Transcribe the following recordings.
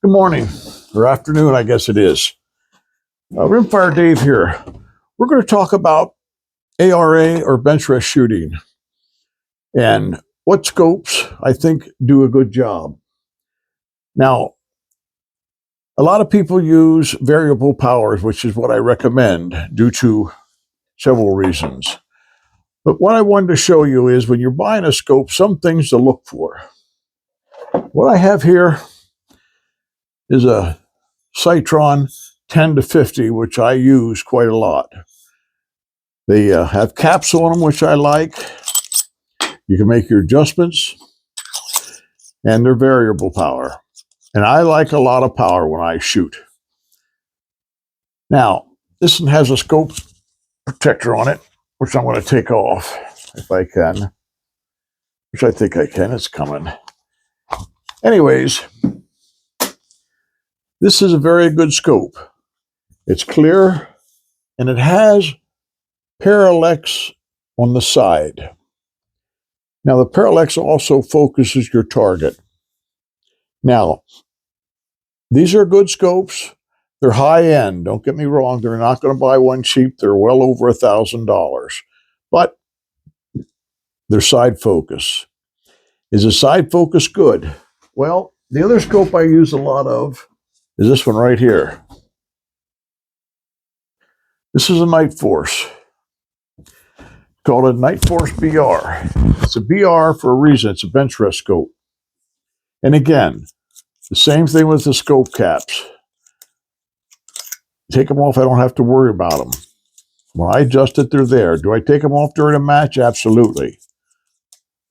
Good morning, or afternoon, I guess it is. Rimfire Dave here. We're going to talk about ARA or bench rest shooting and what scopes I think do a good job. Now, a lot of people use variable powers, which is what I recommend due to several reasons. But what I wanted to show you is when you're buying a scope, some things to look for. What I have here is a Citron 10 to 50, which I use quite a lot. They have caps on them, which I like. You can make your adjustments, and they're variable power. And I like a lot of power when I shoot. Now, this one has a scope protector on it, which I'm going to take off if I can, which I think I can. It's coming. Anyways, this is a very good scope. It's clear, and it has parallax on the side. Now, the parallax also focuses your target. Now, these are good scopes. They're high end. Don't get me wrong. They're not going to buy one cheap. They're well over $1,000. But they're side focus. Is a side focus good? Well, the other scope I use a lot of is this one right here. This is a Nightforce. Called a Nightforce BR. It's a BR for a reason. It's a bench rest scope. And again, the same thing with the scope caps. Take them off, I don't have to worry about them. When I adjust it, they're there. Do I take them off during a match? Absolutely.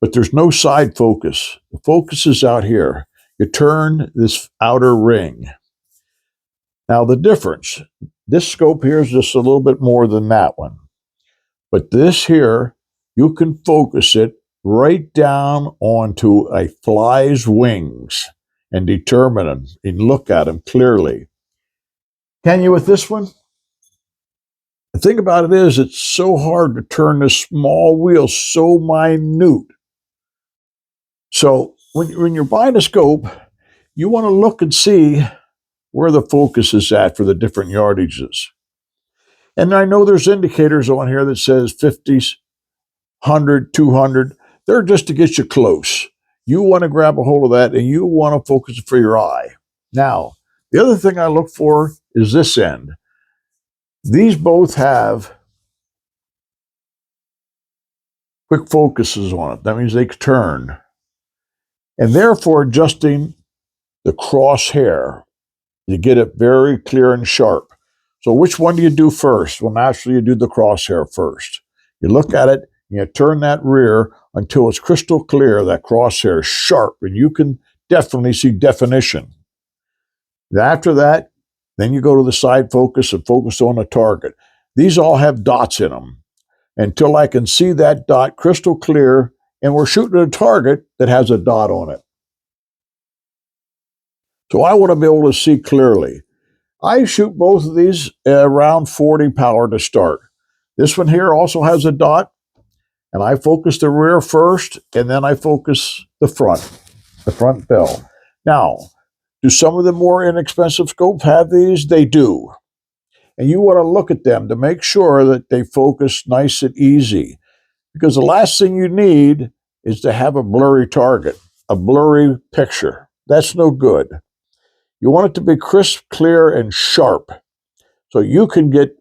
But there's no side focus. The focus is out here. You turn this outer ring. Now the difference, this scope here is just a little bit more than that one. But this here, you can focus it right down onto a fly's wings and determine them and look at them clearly. Can you with this one? The thing about it is it's so hard to turn this small wheel so minute. So when you're buying a scope, you want to look and see where the focus is at for the different yardages. And I know there's indicators on here that says 50s, 100, 200. They're just to get you close. You want to grab a hold of that and you want to focus it for your eye. Now, the other thing I look for is this end. These both have quick focuses on it. That means they turn. And therefore adjusting the crosshair to get it very clear and sharp. So which one do you do first? Well, naturally you do the crosshair first. You look at it, and you turn that rear until it's crystal clear, that crosshair is sharp, and you can definitely see definition. After that, then you go to the side focus and focus on the target. These all have dots in them until I can see that dot crystal clear, and we're shooting at a target that has a dot on it. So I want to be able to see clearly. I shoot both of these around 40 power to start. This one here also has a dot, and I focus the rear first, and then I focus the front bell. Now, do some of the more inexpensive scopes have these? They do. And you want to look at them to make sure that they focus nice and easy. Because the last thing you need is to have a blurry target, a blurry picture. That's no good. You want it to be crisp, clear, and sharp so you can get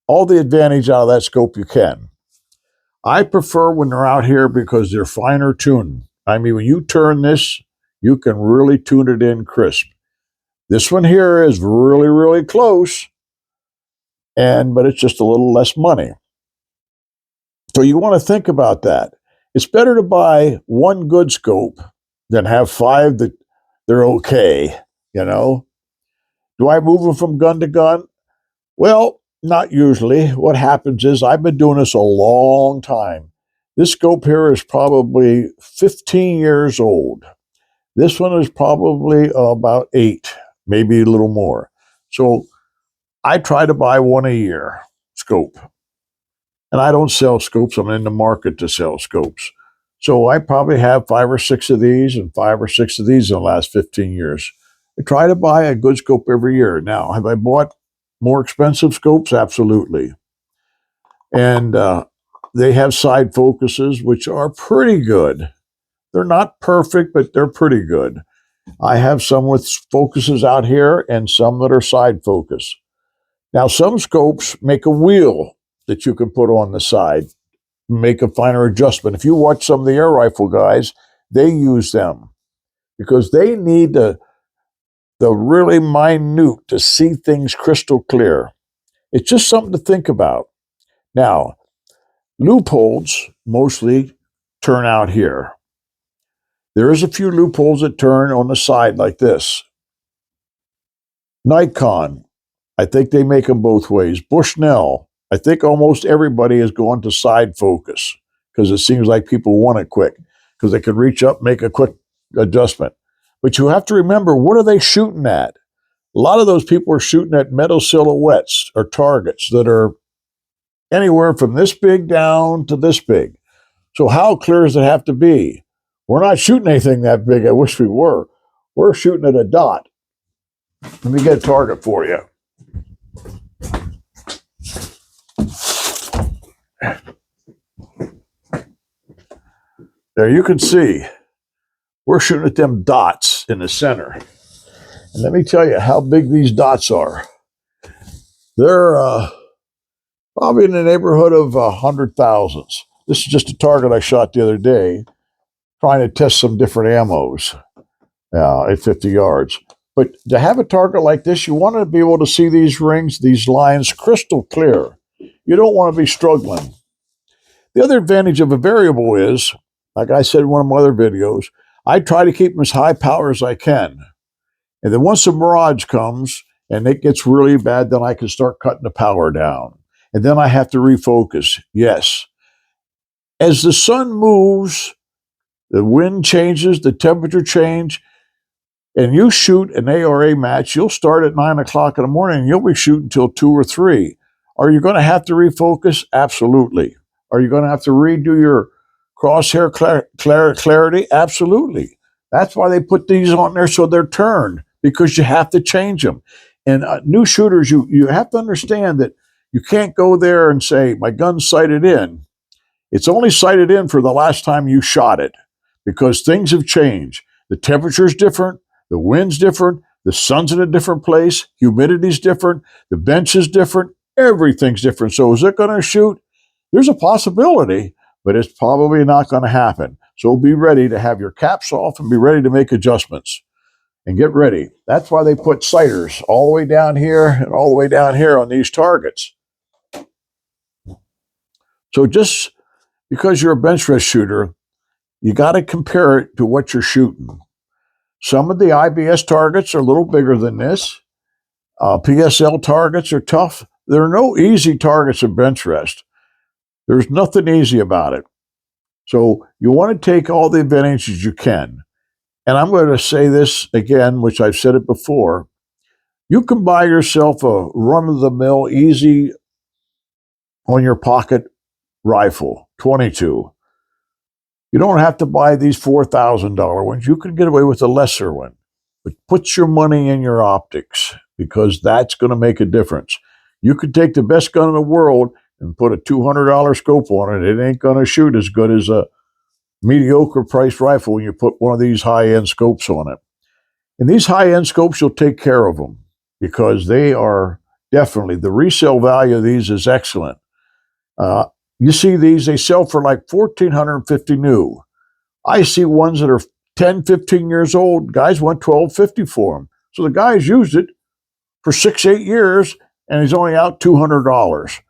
all the advantage out of that scope you can. I prefer when they're out here because they're finer tuned. I mean, when you turn this, you can really tune it in crisp. This one here is really, really close, but it's just a little less money. So you want to think about that. It's better to buy one good scope than have five that they're okay, you know. Do I move them from gun to gun? Well, not usually. What happens is I've been doing this a long time. This scope here is probably 15 years old. This one is probably about 8, maybe a little more. So I try to buy one a year scope. And I don't sell scopes. I'm in the market to sell scopes. So I probably have 5 or 6 of these and 5 or 6 of these in the last 15 years. I try to buy a good scope every year. Now, have I bought more expensive scopes? Absolutely. And they have side focuses, which are pretty good. They're not perfect, but they're pretty good. I have some with focuses out here and some that are side focus. Now, some scopes make a wheel that you can put on the side, make a finer adjustment. If you watch some of the air rifle guys, they use them because they need the really minute to see things crystal clear. It's just something to think about. Now, loopholes mostly turn out here. There is a few loopholes that turn on the side like this. Nikon, I think they make them both ways. Bushnell, I think almost everybody is going to side focus because it seems like people want it quick because they can reach up, make a quick adjustment. But you have to remember, what are they shooting at? A lot of those people are shooting at metal silhouettes or targets that are anywhere from this big down to this big. So how clear does it have to be? We're not shooting anything that big. I wish we were. We're shooting at a dot. Let me get a target for you. There you can see we're shooting at them dots in the center. And let me tell you how big these dots are. They're probably in the neighborhood of 100,000s. This is just a target I shot the other day, trying to test some different ammos at 50 yards. But to have a target like this, you want to be able to see these rings, these lines crystal clear. You don't want to be struggling. The other advantage of a variable is, like I said in one of my other videos, I try to keep them as high power as I can. And then once the mirage comes and it gets really bad, then I can start cutting the power down. And then I have to refocus. Yes. As the sun moves, the wind changes, the temperature change, and you shoot an ARA match, you'll start at 9 o'clock in the morning and you'll be shooting until 2 or 3. Are you going to have to refocus? Absolutely. Are you going to have to redo your crosshair clarity? Absolutely. That's why they put these on there so they're turned, because you have to change them. And new shooters, you have to understand that you can't go there and say, my gun's sighted in. It's only sighted in for the last time you shot it, because things have changed. The temperature's different. The wind's different. The sun's in a different place. Humidity's different. The bench is different. Everything's different. So is it going to shoot? There's a possibility, but it's probably not going to happen. So be ready to have your caps off and be ready to make adjustments. And get ready. That's why they put sighters all the way down here and all the way down here on these targets. So just because you're a bench rest shooter, you got to compare it to what you're shooting. Some of the IBS targets are a little bigger than this. PSL targets are tough. There are no easy targets in bench rest. There's nothing easy about it. So you want to take all the advantages you can. And I'm going to say this again, which I've said it before. You can buy yourself a run-of-the-mill, easy on your pocket rifle, 22. You don't have to buy these $4,000 ones. You can get away with a lesser one. But put your money in your optics, because that's going to make a difference. You could take the best gun in the world and put a $200 scope on it. It ain't going to shoot as good as a mediocre priced rifle when you put one of these high-end scopes on it. And these high-end scopes, you'll take care of them, because they are definitely, the resale value of these is excellent. You see these, they sell for like $1,450 new. I see ones that are 10, 15 years old. Guys want $1,250 for them. So the guy's used it for 6, 8 years, and he's only out $200.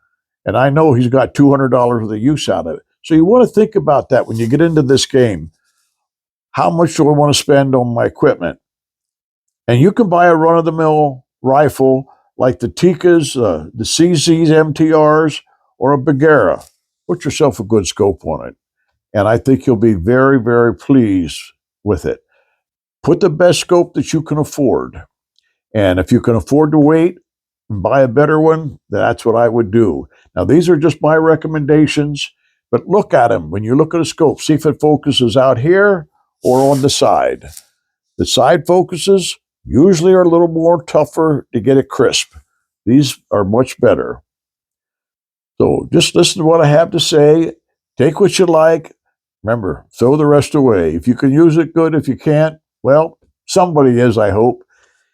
And I know he's got $200 worth of use out of it. So you want to think about that when you get into this game. How much do I want to spend on my equipment? And you can buy a run-of-the-mill rifle like the Tikkas, the CZs, MTRs, or a Bergara. Put yourself a good scope on it. And I think you'll be very, very pleased with it. Put the best scope that you can afford. And if you can afford to wait and buy a better one, that's what I would do. Now, these are just my recommendations, but look at them. When you look at a scope, see if it focuses out here or on the side. The side focuses, usually are a little more tougher to get it crisp. These are much better. So just listen to what I have to say. Take what you like. Remember, throw the rest away. If you can use it, good. If you can't, well, somebody is, I hope.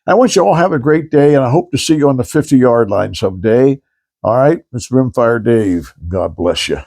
I want you all to have a great day, and I hope to see you on the 50-yard line someday. All right, it's Rimfire Dave. God bless you.